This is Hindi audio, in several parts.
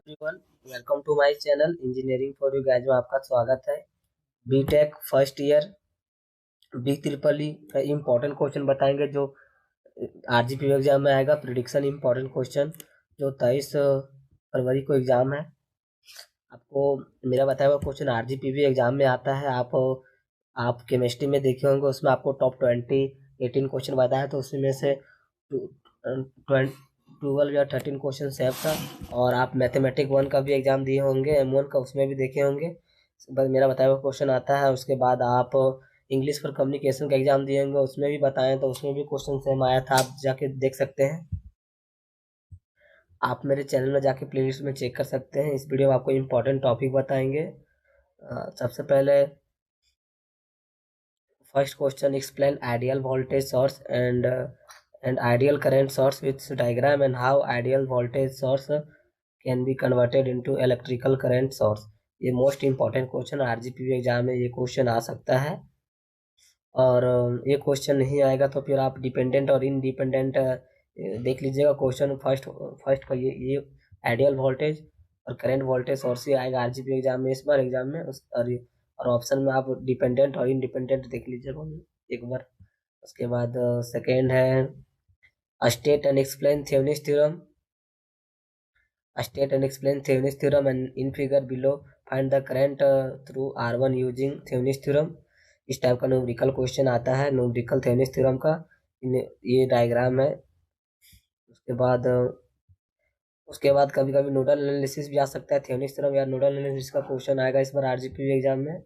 Everyone, welcome to my channel engineering for you guys में आपका स्वागत है। B Tech first year B triple E का इम्पोर्टेंट क्वेश्चन बताएंगे जो आरजीपी एग्जाम में आएगा। प्रिडिक्शन इम्पोर्टेंट क्वेश्चन जो 23 फरवरी को एग्जाम है। आपको मेरा बताया हुआ क्वेश्चन आरजीपी एग्जाम में आता है। आप केमिस्ट्री में देखे होंगे, उसमें आपको टॉप 18 क्वेश्चन बताया, तो उसमें से 12 या 13 क्वेश्चन सेफ था। और आप मैथमेटिक 1 का भी एग्जाम दिए होंगे, M1 का, उसमें भी देखे होंगे। बस मेरा बताया हुआ क्वेश्चन आता है। उसके बाद आप इंग्लिश फॉर कम्युनिकेशन का एग्जाम दिए होंगे, उसमें भी बताएं, तो उसमें भी क्वेश्चन सेम आया था। आप जाके देख सकते हैं। आप मेरे चैनल में जाके प्लेलिस्ट में चेक कर सकते हैं। इस वीडियो में आपको इम्पोर्टेंट टॉपिक बताएंगे। सबसे पहले first question, explain ideal voltage source and ideal current source with diagram and how ideal voltage source can be converted into electrical current source। ये most important question RGP exam में ये क्वेश्चन आ सकता है। और ये क्वेश्चन नहीं आएगा तो फिर आप डिपेंडेंट और इनडिपेंडेंट देख लीजिएगा। क्वेश्चन फर्स्ट का ये आइडियल वोल्टेज और करंट वोल्टेज सोर्स ही आएगा आरजीपी एग्जाम में, इस बार एग्जाम में। और ऑप्शन में आप डिपेंडेंट और इनडिपेंडेंट देख लीजिएगा एक बार। उसके बाद सेकेंड है state and explain Thevenin's theorem. State and explain Thevenin's theorem, and in figure below find the current through R1 using Thevenin's theorem। इस टाइप का न्यूमेरिकल क्वेश्चन आता है, न्यूमेरिकल थेवेनिन्स थ्योरम का। ये डायग्राम है। उसके बाद कभी कभी नोडल एनालिसिस भी आ सकता है। थेवेनिन्स थ्योरम या नोडल एनालिसिस का क्वेश्चन आएगा इस बार आरजीपी एग्जाम में।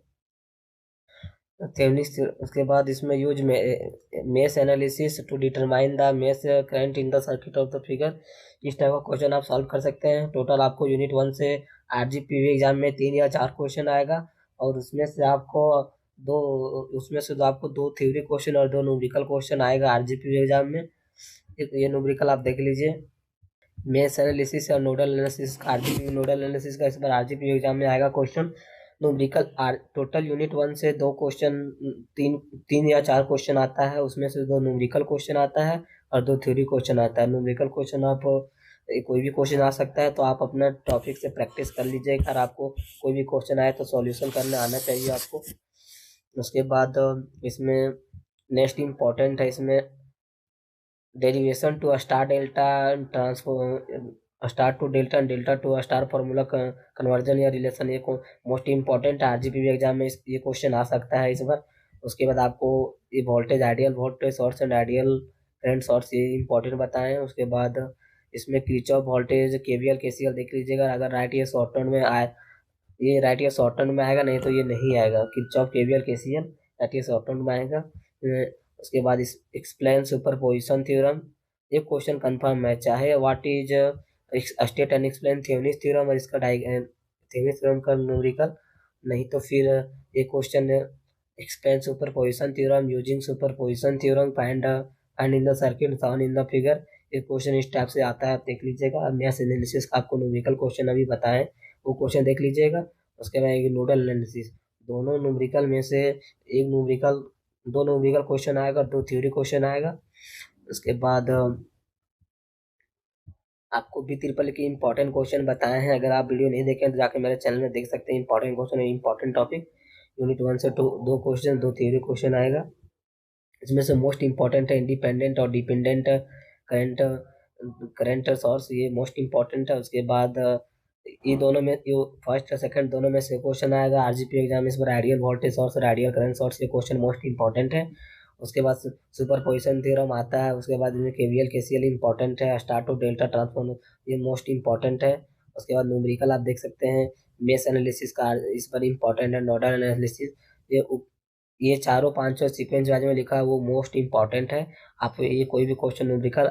थेवेनिन्स उसके बाद इसमें use mesh analysis to determine the mesh current in the circuit of the figure. इस टाइप का क्वेश्चन आप सॉल्व कर सकते हैं। टोटल आपको यूनिट 1 से आरजीपी एग्जाम में 3 या 4 क्वेश्चन आएगा, और उसमें से आपको दो थ्योरी क्वेश्चन और 2 न्यूमेरिकल क्वेश्चन आएगा आरजीपी एग्जाम में। ये न्यूमेरिकल आप देख लीजिए। मेश एनालिसिस और nodal analysis, RGP nodal analysis का इस बार आरजीपी एग्जाम में आएगा क्वेश्चन। न्यूमेरिकल टोटल यूनिट 1 से 2 क्वेश्चन, तीन या 4 क्वेश्चन आता है। उसमें से 2 न्यूमेरिकल क्वेश्चन आता है और 2 थ्योरी क्वेश्चन आता है। न्यूमेरिकल क्वेश्चन आप कोई भी क्वेश्चन आ सकता है, तो आप अपना टॉपिक से प्रैक्टिस कर लीजिए। अगर आपको कोई भी क्वेश्चन आए तो सॉल्यूशन करने आना चाहिए आपको। उसके बाद इसमें नेक्स्ट इम्पॉर्टेंट है, इसमें derivation to star delta transform, star to delta and delta to star formula conversion या रिलेशन। ये मोस्ट इंपॉर्टेंट है आरजीपी एग्जाम में, ये क्वेश्चन आ सकता है इस बार। उसके बाद आपको ये voltage, ideal voltage source and ideal current source, ये इंपॉर्टेंट बताएं। उसके बाद इसमें क्रिचॉफ वोल्टेज केवीएल केसीएल देख लीजिएगा। अगर राइट या शॉर्ट टर्म में आए, ये राइट या शॉर्ट टर्म में आएगा, नहीं तो ये नहीं आएगा। क्रिचॉफ केवीएल केसीएल राइट या शॉर्ट टर्म में आएगा। उसके बाद एक्सप्लेन सुपरपोजिशन थ्योरम। ये क्वेश्चन कंफर्म है, चाहे what is state and explain Thevenin's theorem और इसका थेवेनिन्स थ्योरम का न्यूमेरिकल, नहीं तो फिर ये question explain superposition theorem using superposition theorem, find in the circuit shown in the figure. ये क्वेश्चन इस टाइप से आता है, आप देख लीजिएगा। मेश एनालिसिस का आपको न्यूमेरिकल क्वेश्चन अभी बताएं, वो क्वेश्चन देख लीजिएगा। उसके बाद नोडल एनालिसिस, दोनों न्यूमेरिकल में से एक न्यूमेरिकल, 2 न्यूमेरिकल क्वेश्चन आएगा, 2 थ्योरी क्वेश्चन आएगा। उसके बाद आपको बी ट्रिपल के इंपॉर्टेंट क्वेश्चन बताए हैं। अगर आप वीडियो नहीं देखें तो जाके मेरे चैनल में देख सकते हैं। Important question, important topic, unit 1 से 2 क्वेश्चन, 2 थ्योरी क्वेश्चन आएगा। इसमें से मोस्ट इंपॉर्टेंट है इंडिपेंडेंट और डिपेंडेंट करंट करंट सोर्स, ये मोस्ट इंपॉर्टेंट है। उसके बाद ये दोनों में, ये फर्स्ट और सेकंड दोनों में से क्वेश्चन आएगा आरजीपी एग्जाम में इस बार। आइडियल वोल्टेज सोर्स और आइडियल करंट सोर्स, ये क्वेश्चन मोस्ट इंपॉर्टेंट है। उसके बाद सुपरपोजिशन थ्योरम आता है। उसके बाद इनमें केवीएल केसीएल इंपॉर्टेंट है। स्टार टू डेल्टा ट्रांसफॉर्म, ये मोस्ट इंपॉर्टेंट है। उसके बाद न्यूमेरिकल आप देख सकते हैं। मेश एनालिसिस का इस पर इंपॉर्टेंट है। नोडल एनालिसिस, ये चारों 5 सीक्वेंस वाइज में लिखा है, वो मोस्ट इंपॉर्टेंट है। आप ये कोई भी क्वेश्चन न्यूमेरिकल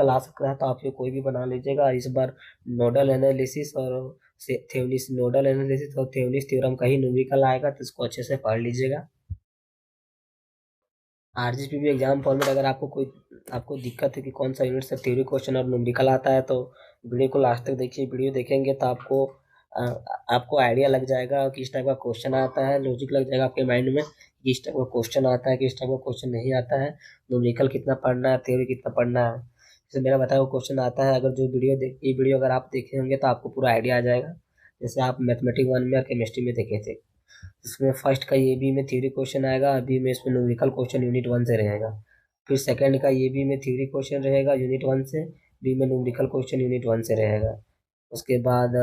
आ सकता है, तो आप ये कोई भी बना लीजिएगा इस बार। नोडल एनालिसिस और थेवेनिन्स थ्योरम का ही न्यूमेरिकल आएगा, तो इसको अच्छे से पढ़ लीजिएगा। आरजीपी एग्जाम फॉर्मेट, अगर आपको दिक्कत है कि कौन सा यूनिट से थ्योरी क्वेश्चन और न्यूमेरिकल आता है, तो वीडियो को लास्ट तक देखिए। वीडियो देखेंगे तो आपको आइडिया लग जाएगा कि किस टाइप का क्वेश्चन आता है। लॉजिक लग जाएगा आपके माइंड में कि किस टाइप का क्वेश्चन आता है, किस टाइप का क्वेश्चन नहीं आता है, न्यूमेरिकल कितना पढ़ना है, थ्योरी कितना पढ़ना है। जैसे मेरा बताया वो क्वेश्चन आता है, अगर जो ये वीडियो अगर आप देखे होंगे तो आपको पूरा आइडिया आ जाएगा। जैसे आप मैथमेटिक 1 में और केमिस्ट्री में देखे थे, इसमें फर्स्ट का ये बी में थ्योरी क्वेश्चन आएगा, बी में इसमें न्यूमेरिकल क्वेश्चन यूनिट 1 से रहेगा। फिर सेकंड का ये बी में थ्योरी क्वेश्चन रहेगा यूनिट 1 से, बी में न्यूमेरिकल क्वेश्चन यूनिट 1 से रहेगा। उसके बाद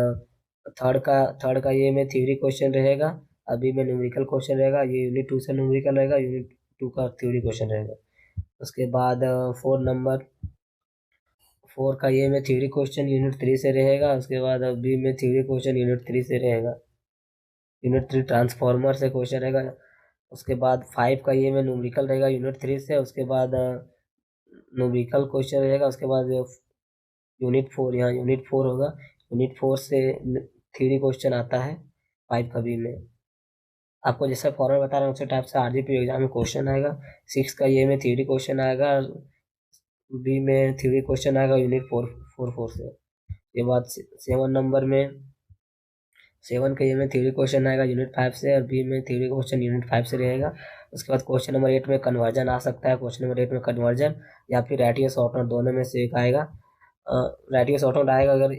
थर्ड का ये में थ्योरी क्वेश्चन रहेगा, अभी में न्यूमेरिकल क्वेश्चन रहेगा, ये यूनिट 2 से न्यूमेरिकल रहेगा, यूनिट 2 का थ्योरी क्वेश्चन रहेगा। उसके बाद 4 का ये में थ्योरी क्वेश्चन यूनिट 3 से रहेगा। उसके बाद बी में थ्योरी क्वेश्चन यूनिट 3 से रहेगा, यूनिट 3 ट्रांसफॉर्मर से क्वेश्चन रहेगा। उसके बाद 5 का ये में न्यूमेरिकल रहेगा यूनिट 3 से। उसके बाद न्यूमेरिकल क्वेश्चन रहेगा। उसके बाद यूनिट 4, यहाँ यूनिट 4 होगा, यूनिट 4 से थ्योरी क्वेश्चन आता है 5 का बी में। आपको जैसा फॉर्मूला बता रहा हूँ उसी टाइप से आरजीपी एग्जाम में क्वेश्चन आएगा। 6 का ये में थ्योरी क्वेश्चन आएगा, बी में थ्योरी क्वेश्चन आएगा यूनिट 4 से। के बाद 7 नंबर में 7 के ये में थ्योरी क्वेश्चन आएगा यूनिट 5 से, और बी में थ्योरी क्वेश्चन यूनिट 5 से रहेगा। उसके बाद क्वेश्चन नंबर 8 में कन्वर्जन आ सकता है, क्वेश्चन नंबर 8 में कन्वर्जन या फिर रेडियस शॉर्ट नोट, दोनों में से एक आएगा। रेडियस शॉर्ट नोट आएगा अगर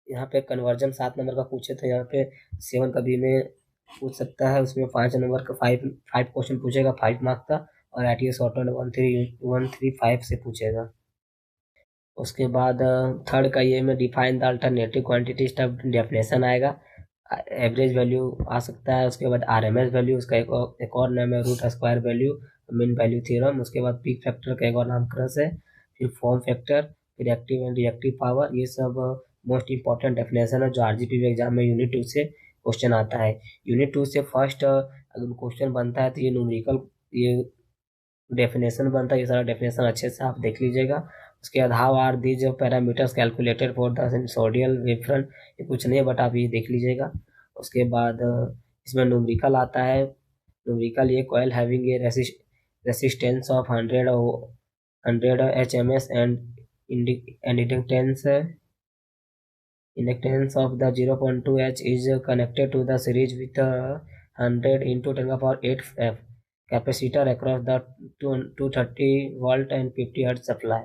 यहाँ पे कन्वर्जन 7 नंबर का पूछे तो यहाँ पे 7 का बी में पूछ सकता है, उसमें 5 नंबर का 5 क्वेश्चन पूछेगा 5 मार्क का, और रेडियस शॉर्ट नोट 135 से पूछेगा। उसके बाद थर्ड का ये में define the alternative quantity stuff definition आएगा, एवरेज वैल्यू आ सकता है। उसके बाद आरएमएस वैल्यू, उसका एक और नाम है root square value, mean value theorem. उसके बाद पीक फैक्टर का एक और नाम क्रस है, फिर फॉर्म फैक्टर, फिर एक्टिव एंड रिएक्टिव पावर। ये सब मोस्ट इंपॉर्टेंट डेफिनेशन है जो आरजीपी एग्जाम में यूनिट 2 से क्वेश्चन आता है। यूनिट 2 से फर्स्ट अगर क्वेश्चन बनता है तो ये न्यूमेरिकल ये डेफिनेशन बनता है, ये सारा डेफिनेशन अच्छे से आप देख लीजिएगा। उसके बाद how are these parameters calculated for the sinusoidal wavefront, ये कुछ नहीं बट आप ये देख लीजिएगा। उसके बाद इसमें न्यूमेरिकल आता है। न्यूमेरिकल ये coil having a resistance of 100 HMS and inductance of the 0.2 H is connected to the series with a 100 into 10 power 8 F capacitor across the 230 volt and 50 hertz supply।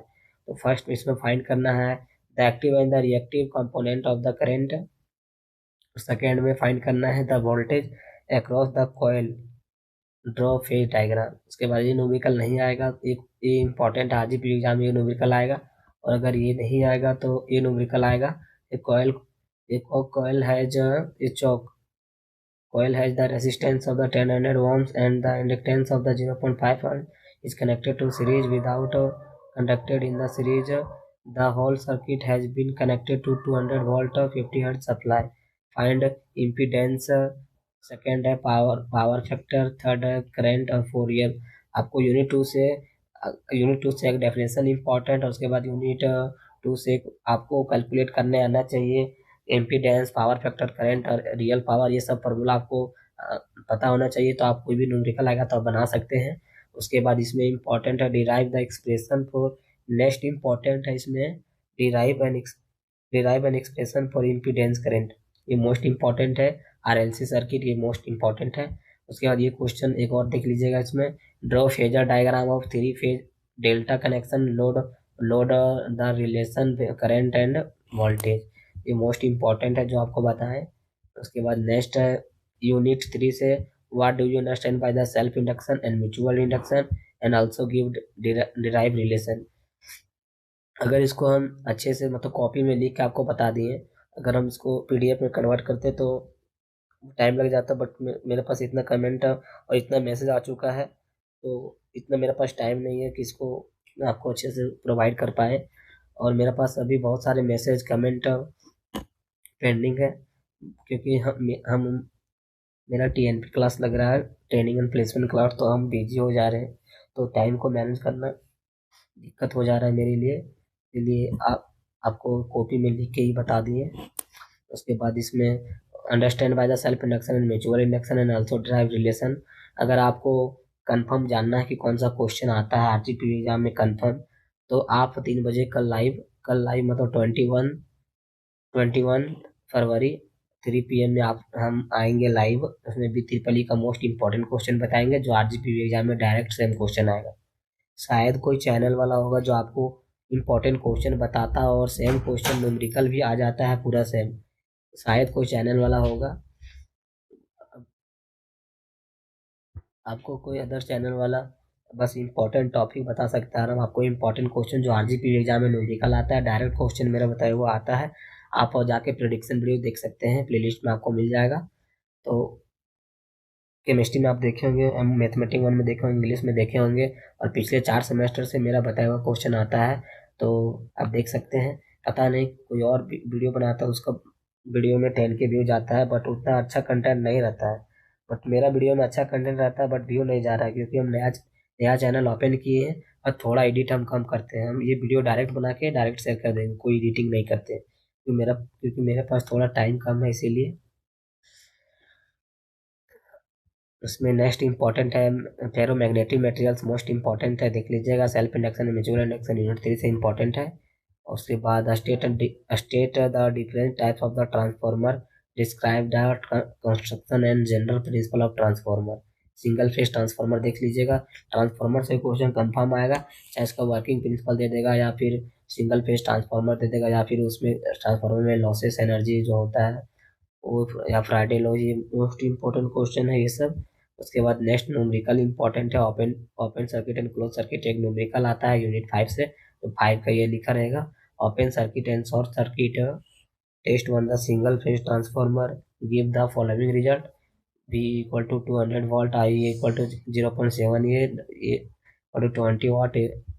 तो फर्स्ट इसमें फाइंड करना है the active and the reactive component of the current. Second में फाइंड करना है the voltage across the coil, draw phase diagram. उसके बाद ये न्यूमेरिकल नहीं आएगा, ये इंपॉर्टेंट आरजीपी एग्जाम में ये न्यूमेरिकल आएगा, और अगर ये नहीं आएगा तो ये न्यूमेरिकल आएगा। एक और coil has the resistance of the 1000 ohms and the inductance of the 0.5 ohm is connected to series without conducted in the series. The whole circuit has been connected to 200 volt 50 hertz supply. Find impedance, second है पावर फैक्टर, थर्ड है करंट, और फोरियर। आपको यूनिट 2 से एक डेफिनेशन इंपॉर्टेंट, और उसके बाद यूनिट 2 से आपको कैलकुलेट करने आना चाहिए एम्पीडेंस, पावर फैक्टर, करंट और रियल पावर। ये सब फार्मूला आपको पता होना चाहिए, तो आप कोई भी न्यूमेरिकल आएगा तो आप बना सकते हैं। उसके बाद इसमें इंपॉर्टेंट है derive the expression for, next important है इसमें derive an expression for impedance current, ये मोस्ट इंपॉर्टेंट है। आरएलसी सर्किट ये मोस्ट इंपॉर्टेंट है। उसके बाद ये क्वेश्चन एक और देख लीजिएगा, इसमें draw phasor diagram of 3 phase delta connection load the relation current end voltage, ये मोस्ट इंपॉर्टेंट है जो आपको बताएं। उसके बाद नेक्स्ट है यूनिट 3 से what do you understand by the self induction and mutual induction and also give derive relation. अगर इसको हम अच्छे से मतलब कॉपी में लिख के आपको बता दिए, अगर हम इसको पीडीएफ में कन्वर्ट करते तो टाइम लग जाता, बट मेरे पास इतना कमेंट और इतना मैसेज आ चुका है तो इतना मेरे पास टाइम नहीं है कि इसको मैं आपको अच्छे से प्रोवाइड कर पाए। और मेरे पास अभी बहुत सारे मैसेज कमेंट पेंडिंग है, क्योंकि हम मेरा टीएनपी क्लास लग रहा है, ट्रेनिंग एंड प्लेसमेंट क्लास, तो हम बिजी हो जा रहे हैं, तो टाइम को मैनेज करना दिक्कत हो जा रहा है मेरे लिए, इसलिए आपको कॉपी में लिख के ही बता दिए। उसके बाद इसमें understand by the self induction and mutual induction and also drive relation. अगर आपको कंफर्म जानना है कि कौन सा क्वेश्चन आता है आरजीपी एग्जाम में कंफर्म, तो आप 3 बजे कल लाइव मतलब 21 फरवरी 3 PM में हम आएंगे लाइव। उसमें भी ट्रिपल ई का मोस्ट इंपॉर्टेंट क्वेश्चन बताएंगे जो आरजीपी एग्जाम में डायरेक्ट सेम क्वेश्चन आएगा। शायद कोई चैनल वाला होगा जो आपको इम्पोर्टेंट क्वेश्चन बताता है और सेम क्वेश्चन न्यूमेरिकल भी आ जाता है पूरा सेम। शायद कोई चैनल वाला होगा, आपको कोई अदर चैनल वाला बस इम्पोर्टेंट टॉपिक बता सकता है। हम आपको इम्पोर्टेंट क्वेश्चन जो आरजीपी एग्जाम में न्यूमेरिकल आता है, डायरेक्ट क्वेश्चन मेरा बताया हुआ आता है, आप और जाके प्रेडिक्शन वीडियो देख सकते हैं, प्लेलिस्ट में आपको मिल जाएगा। तो केमिस्ट्री में आप देखे होंगे, मैथमेटिक्स 1 में देखे होंगे, इंग्लिश में देखे होंगे, और पिछले 4 सेमेस्टर से मेरा बताया हुआ क्वेश्चन आता है, तो आप देख सकते हैं। पता नहीं कोई और वीडियो बनाता है, उसका वीडियो में 10 के व्यूज आता है, बट उतना अच्छा कंटेंट नहीं रहता है। बट मेरा वीडियो में अच्छा कंटेंट रहता है, बट व्यू नहीं जा रहा है, क्योंकि हम नया चैनल ओपन किए हैं और थोड़ा एडिट हम कम करते हैं। हम ये वीडियो डायरेक्ट बना के डायरेक्ट शेयर कर देंगे, कोई एडिटिंग नहीं करते, क्योंकि मेरे पास थोड़ा टाइम कम है, इसीलिए। उसमें नेक्स्ट इंपॉर्टेंट है फेरोमैग्नेटिक मटेरियल्स, मोस्ट इंपॉर्टेंट है, देख लीजिएगा। Self induction, mutual induction, unit 3 से इंपॉर्टेंट है। और उसके बाद state the different types of the transformer, describe the construction and general principle of transformer. Single phase transformer देख लीजिएगा, ट्रांसफॉर्मर से क्वेश्चन कंफर्म आएगा, चाहे इसका वर्किंग प्रिंसिपल दे देगा, या फिर सिंगल फेज ट्रांसफॉर्मर दे देगा, या फिर उसमें ट्रांसफॉर्मर में लॉसेस एनर्जी जो होता है वो, या फ्राइडे लो, ये मोस्ट इंपॉर्टेंट क्वेश्चन है ये सब। उसके बाद नेक्स्ट न्यूमेरिकल इंपॉर्टेंट है, open open circuit and close circuit, एक न्यूमेरिकल आता है यूनिट 5 से, तो 5 का ये लिखा रहेगा। Open circuit and short circuit test one the single phase transformer, give the following result, V equal to 200 volt, I equal to 0.7 A equal to 20 watt,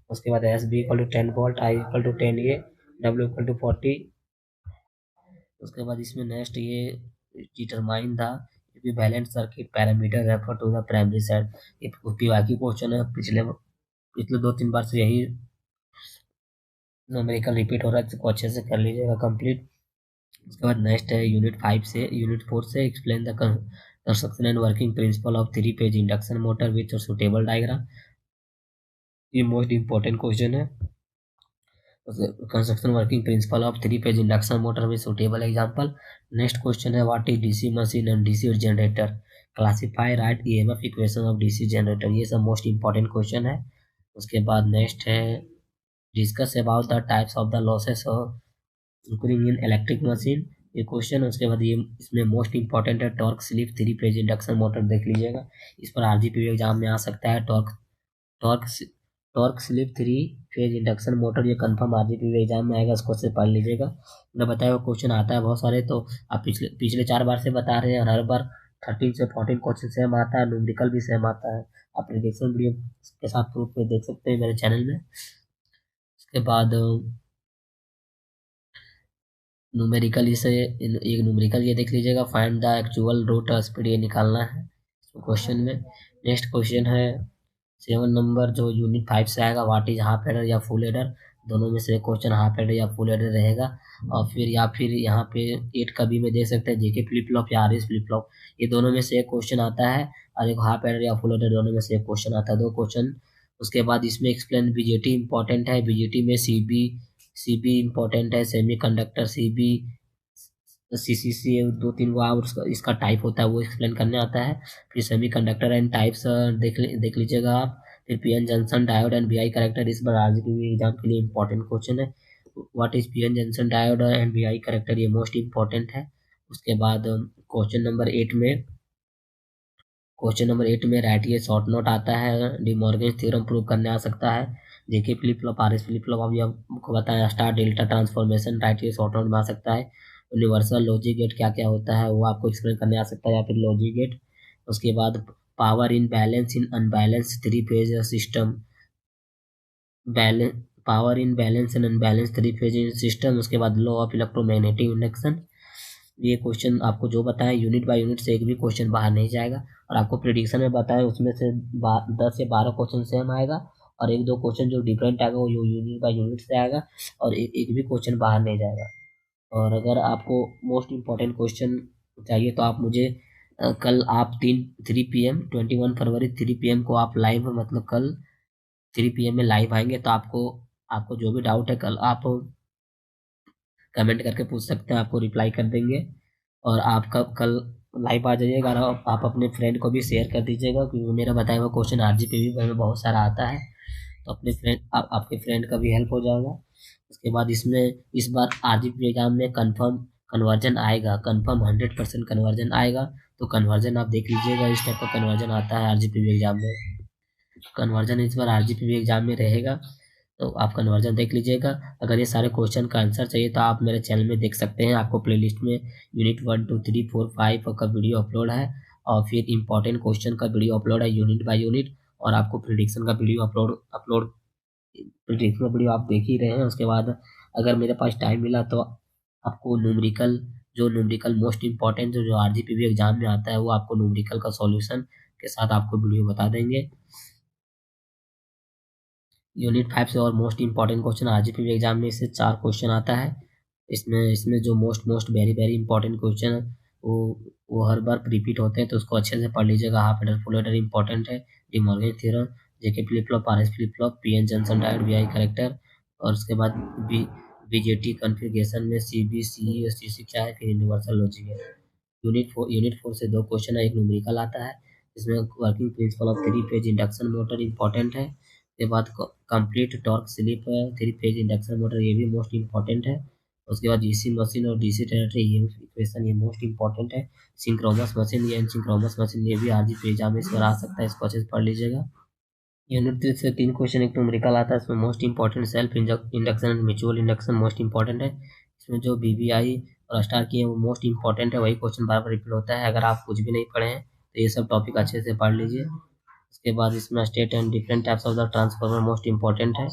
उसके बाद S B equal to 10 volt, I equal to 10 A, W equal to 40। उसके बाद इसमें नेक्स्ट ये determine the equivalent circuit parameter refer to the primary side, ये पीवाईक्यू क्वेश्चन है, पिछले पिछले 2-3 बार से यही न्यूमेरिकल रिपीट हो रहा है, इसको अच्छे से कर लीजिएगा कंप्लीट। उसके बाद नेक्स्ट है यूनिट 4 से explain the construction and working principle of 3 phase induction motor with suitable diagram, ये मोस्ट इंपॉर्टेंट क्वेश्चन है। Construction working principle of 3 phase induction motor में सुटेबल एग्जांपल। नेक्स्ट क्वेश्चन है what is DC machine and DC generator, classify right EMF equation of DC generator, ये सब मोस्ट इंपॉर्टेंट क्वेश्चन है। उसके बाद नेक्स्ट है discuss about the types of the losses occurring in electric machine, ये क्वेश्चन। उसके बाद ये इसमें मोस्ट इंपॉर्टेंट है torque slip 3 phase induction motor, देख लीजिएगा, इस पर आरजीपी एग्जाम में आ सकता है। Torque torque slip 3 phase induction motor, ये कंफर्म आरजीपी एग्जाम में आएगा, इसको से पढ़ लीजिएगा। मैं बताया हुआ क्वेश्चन आता है बहुत सारे, तो आप पिछले 4 बार से बता रहे हैं, और हर बार 13 से 14 क्वेश्चन सेम आता है, न्यूमेरिकल भी सेम आता है। आप प्रेडिक्शन वीडियो के साथ प्रूफ में देख सकते हैं मेरे चैनल में। उसके बाद न्यूमेरिकल से एक न्यूमेरिकल ये देख लीजिएगा, find the actual root speed, ये निकालना है क्वेश्चन में। नेक्स्ट क्वेश्चन है 7 नंबर, जो यूनिट 5 से आएगा, व्हाट इज हाफ एडर या फुल एडर, दोनों में से क्वेश्चन हाफ एडर या फुल एडर रहेगा। और फिर यहाँ पे 8 का बी में देख सकते हैं जेके फ्लिप फ्लॉप या आरएस फ्लिप फ्लॉप, ये दोनों में से एक क्वेश्चन आता है, और एक हाफ एडर या फुल एडर, दोनों में से एक क्वेश्चन आता है, 2 क्वेश्चन। उसके बाद इसमें एक्सप्लेन बीजेटी इंपॉर्टेंट है, बीजेटी में सीबी इंपॉर्टेंट है, सेमी कंडक्टर सीबी, सीसीसी 2-3 वो और इसका टाइप होता है, वो एक्सप्लेन करने आता है। फिर सेमी कंडक्टर एंड टाइप्स देख लीजिएगा आप। फिर PN junction diode and BI character, इस बार आरजीपी एग्जाम के लिए इंपॉर्टेंट क्वेश्चन है। What is PN junction diode and BI character, ये मोस्ट इंपॉर्टेंट है। उसके बाद क्वेश्चन नंबर 8 में राइटिए शॉर्ट नोट आता है, डिमॉर्गन थ्योरम प्रूव करने आ सकता है, JK flip flop, RS flip flop, अभी आपको बताया, स्टार डेल्टा ट्रांसफॉर्मेशन राइटिए शॉर्ट नोट में आ सकता है। यूनिवर्सल लॉजिक गेट क्या क्या होता है वो आपको एक्सप्लेन करने आ सकता है, या फिर लॉजिक गेट। उसके बाद power in balance in unbalance 3 phase system, balance power in balance and unbalance 3 phase system. उसके बाद लॉ ऑफ इलेक्ट्रोमैग्नेटिक इंडक्शन, ये क्वेश्चन आपको जो बताएं यूनिट बाय यूनिट से एक भी क्वेश्चन बाहर नहीं जाएगा, और आपको प्रेडिक्शन में बताएं उसमें से 10 से 12 क्वेश्चन सेम आएगा, और 1-2 क्वेश्चन जो डिफरेंट आएगा वो यूनिट बाय यूनिट से आएगा, और एक भी क्वेश्चन बाहर नहीं जाएगा। और अगर आपको मोस्ट इम्पॉर्टेंट क्वेश्चन चाहिए तो आप मुझे कल आप 3 PM 21 फरवरी 3 PM को आप लाइव, मतलब कल 3 PM में लाइव आएंगे, तो आपको जो भी डाउट है कल आप कमेंट करके पूछ सकते हैं, आपको रिप्लाई कर देंगे। और आप कल लाइव आ जाइएगा, और आप अपने फ्रेंड को भी शेयर कर दीजिएगा, क्योंकि मेरा बताया हुआ क्वेश्चन आरजीपी में बहुत सारा आता है। तो अपने फ्रेंड आपके फ्रेंड का भी हेल्प हो जाएगा। उसके बाद इसमें इस बार आरजीपी एग्जाम में कंफर्म कन्वर्जन आएगा, कंफर्म 100% कन्वर्जन आएगा। तो कन्वर्जन आप देख लीजिएगा, इस टाइप का कन्वर्जन आता है आरजीपी एग्जाम में। कन्वर्जन इस बार आरजीपी एग्जाम में रहेगा, तो आप कन्वर्जन देख लीजिएगा। अगर ये सारे क्वेश्चन का आंसर चाहिए तो आप मेरे चैनल में देख सकते हैं, आपको प्लेलिस्ट में यूनिट 1 2 3 4 5 का वीडियो अपलोड है, और फिर इंपॉर्टेंट क्वेश्चन का वीडियो अपलोड है यूनिट बाय यूनिट, और आपको प्रिडिक्शन का वीडियो अपलोड प्रिडिक्शन का वीडियो आप देख ही रहे हैं। उसके बाद अगर मेरे पास टाइम मिला तो आपको न्यूमेरिकल मोस्ट इंपॉर्टेंट जो आरजीपी एग्जाम में आता है, वो आपको न्यूमेरिकल का सॉल्यूशन के साथ आपको वीडियो बता देंगे। यूनिट 5 से और most important question RGP exam में इससे 4 क्वेश्चन आता है। इसमें जो most very very important question है वो हर बार रिपीट होते हैं, तो उसको अच्छे से पढ़ लीजिएगा। Half adder full adder important है, De Morgan theorem, JK flip flop, RS flip flop, PN junction diode, VI character, और उसके बाद बीजेटी कॉन्फ़िगरेशन में सीबीसीई और सीसी क्या है, फिर यूनिवर्सल लॉजिक है। यूनिट 4 से 2 क्वेश्चन है, एक न्यूमेरिकल आता है, इसमें working principle of 3 phase induction motor important है। उसके बाद कंप्लीट टॉर्क स्लिप है, 3 फेज इंडक्शन मोटर, ये भी मोस्ट इंपॉर्टेंट है। उसके बाद डीसी मशीन और डीसी जनरेटर ये इक्वेशन ये मोस्ट इंपॉर्टेंट है। सिंक्रोनस मशीन या सिंक्रोनस मशीन ये भी आरजीपी एग्जाम में इस बार आ सकता है, इसको अच्छे से पढ़ लीजिएगा। यूनिट 3 से 3 क्वेश्चन एक न्यूमेरिकल आता है, इसमें most important self induction and mutual induction most important है। इसमें जो बीबीआई और स्टार की है वो मोस्ट इंपॉर्टेंट है, वही क्वेश्चन बार बार रिपीट होता है। अगर आप कुछ भी नहीं पढ़े हैं तो ये सब टॉपिक अच्छे से पढ़ लीजिए। उसके बाद इसमें state and different types of the transformer most important है,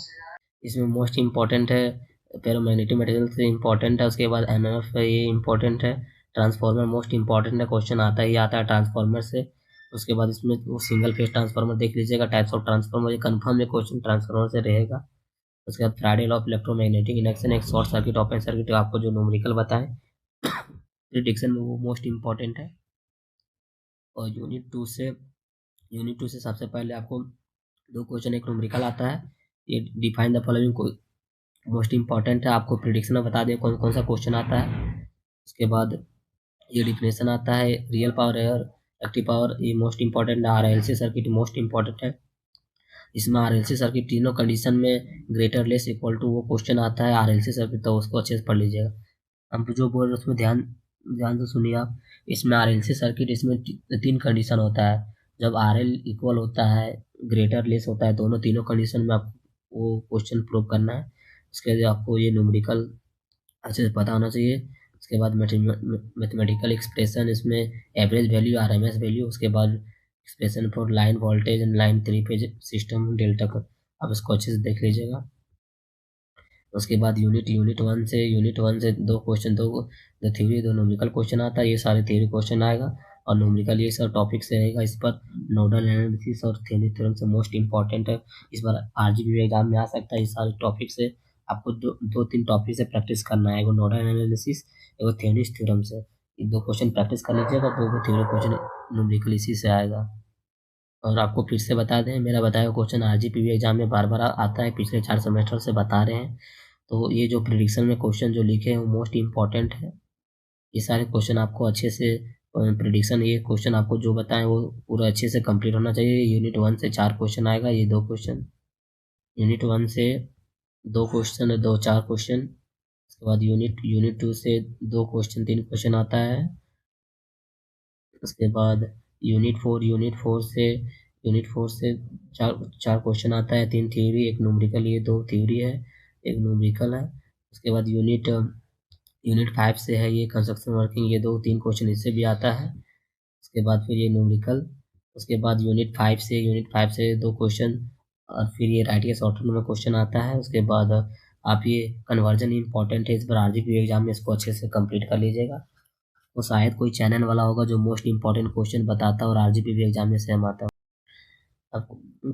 इसमें मोस्ट इंपॉर्टेंट है फेरोमैग्नेटिक मटेरियल से इंपॉर्टेंट है। उसके बाद एमएमएफ ये इंपॉर्टेंट है। ट्रांसफार्मर मोस्ट इंपॉर्टेंट है, क्वेश्चन आता है ट्रांसफार्मर से। उसके बाद इसमें वो सिंगल फेज ट्रांसफार्मर देख लीजिएगा, टाइप्स ऑफ ट्रांसफार्मर ये कंफर्म है क्वेश्चन ट्रांसफार्मर से रहेगा। उसके बाद Friday law of electromagnetic induction, एक शॉर्ट सर्किट ओपन सर्किट आपको जो न्यूमेरिकल बताएं प्रिडिक्शन में वो मोस्ट इंपॉर्टेंट है। और यूनिट टू से सबसे पहले आपको 2 क्वेश्चन एक न्यूमेरिकल आता है, ये define the following most important है, आपको प्रिडिक्शन बता दें कौन कौन सा क्वेश्चन आता है। उसके बाद ये डिफिनेशन आता है, real power air active power ये मोस्ट इंपॉर्टेंट है। आरएलसी सर्किट मोस्ट इंपॉर्टेंट है, इसमें आरएलसी सर्किट तीनों कंडीशन में ग्रेटर लेस इक्वल टू वो क्वेश्चन आता है आरएलसी सर्किट, तो उसको अच्छे से पढ़ लीजिएगा। हम जो बोल रहे हैं उसमें ध्यान ध्यान से सुनिए आप। इसमें आरएलसी सर्किट इसमें 3 कंडीशन होता है, जब आरएल इक्वल होता है, ग्रेटर लेस होता है, दोनों तीनों कंडीशन में आपको वो क्वेश्चन प्रूव करना है। उसके बाद आपको ये न्यूमेरिकल अच्छे से पता होना चाहिए। उसके बाद मैथमेटिकल एक्सप्रेशन, इसमें एवरेज वैल्यू, आरएमएस वैल्यू, उसके बाद expression for line voltage and line 3 phase system delta को आप इसको अच्छे से देख लीजिएगा। उसके बाद यूनिट वन से 2 क्वेश्चन, दो थ्योरी 2 न्यूमेरिकल क्वेश्चन आता है, ये सारे थ्योरी क्वेश्चन आएगा, और न्यूमेरिकल ये सब टॉपिक से रहेगा। इस पर नोडल एनालिसिस और थेनी थ्योरम से मोस्ट इंपॉर्टेंट है, इस बार आरजीपी एग्जाम में आ सकता है। इस सारे टॉपिक से आपको 2-3 टॉपिक से प्रैक्टिस करना है, एगो नोडल एनालिसिस, एगो थेनिस थ्योरम से, ये 2 क्वेश्चन प्रैक्टिस कर लीजिएगा, 2 थ्योरी क्वेश्चन न्यूमेरिकल इसी से आएगा। और आपको फिर से बता दें, मेरा बताया क्वेश्चन आरजीपी एग्जाम में बार बार आता है, पिछले 4 सेमेस्टर से बता रहे हैं। तो ये जो प्रिडिक्शन में क्वेश्चन जो लिखे हैं वो मोस्ट इंपॉर्टेंट है, ये सारे क्वेश्चन आपको अच्छे से प्रिडिक्शन, ये क्वेश्चन आपको जो बताएं वो पूरा अच्छे से कंप्लीट होना चाहिए। यूनिट 1 से 4 क्वेश्चन आएगा, ये 2 क्वेश्चन यूनिट 1 से 2 क्वेश्चन, 4 क्वेश्चन। उसके बाद यूनिट 2 से 2 क्वेश्चन 3 क्वेश्चन आता है। उसके बाद यूनिट 4 से चार क्वेश्चन आता है, 3 थ्योरी 1 न्यूमेरिकल, ये 2 थ्योरी है 1 न्यूमेरिकल है। उसके बाद यूनिट 5 से है ये कंस्ट्रक्शन वर्किंग, ये 2-3 क्वेश्चन इससे भी आता है। उसके बाद फिर ये न्यूमेरिकल। उसके बाद यूनिट 5 से 2 क्वेश्चन, और फिर ये राइट या शॉर्ट में क्वेश्चन आता है। उसके बाद आप ये कन्वर्जन इंपॉर्टेंट है, इस बार आरजीपी एग्जाम में इसको अच्छे से कंप्लीट कर लीजिएगा। वो शायद कोई चैनल वाला होगा जो मोस्ट इंपॉर्टेंट क्वेश्चन बताता है और आरजीपी एग्जाम में सेम आता है। अब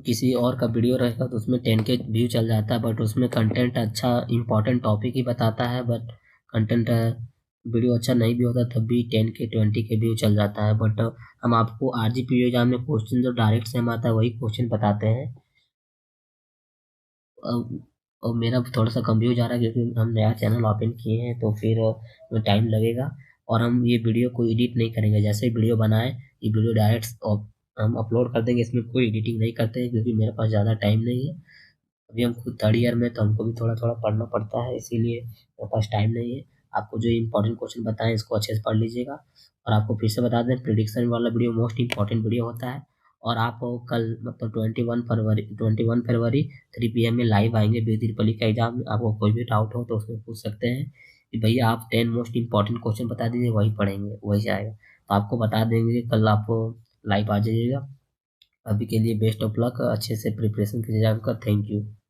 किसी और का वीडियो रहेगा तो उसमें 10 के व्यू चल जाता है, बट उसमें कंटेंट अच्छा इंपॉर्टेंट टॉपिक ही बताता है, बट कंटेंट वीडियो अच्छा नहीं भी होता तब भी 10 के 20 के व्यू चल जाता है। बट हम आपको आरजीपी एग्जाम में क्वेश्चन जो डायरेक्ट सेम आता है वही क्वेश्चन बताते हैं। और मेरा थोड़ा सा कंफ्यूज आ रहा है क्योंकि हम नया चैनल ओपन किए हैं, तो फिर टाइम लगेगा। और हम ये वीडियो को एडिट नहीं करेंगे, जैसे ही वीडियो बनाए ये वीडियो डायरेक्ट हम अपलोड कर देंगे, इसमें कोई एडिटिंग नहीं करते हैं क्योंकि मेरे पास ज़्यादा टाइम नहीं है। अभी हम खुद थर्ड ईयर में, तो हमको भी थोड़ा थोड़ा पढ़ना पड़ता है, इसीलिए मेरे पास टाइम नहीं है। आपको जो इंपॉर्टेंट क्वेश्चन बताएं इसको अच्छे से पढ़ लीजिएगा। और आपको फिर से बता दें, प्रिडिक्शन वाला वीडियो मोस्ट इंपॉर्टेंट वीडियो होता है। और आप कल मतलब 21 फरवरी 3 PM में लाइव आएंगे बेदीरपल्ली का एग्जाम में। आपको कोई भी डाउट हो तो उसमें पूछ सकते हैं कि भैया आप 10 मोस्ट इंपॉर्टेंट क्वेश्चन बता दीजिए, वही पढ़ेंगे, वही आएगा। तो आपको बता देंगे, कल आप लाइव आ जाइएगा। अभी के लिए बेस्ट ऑफ लक, अच्छे से प्रिपरेशन कीजिएगा। आपका थैंक यू।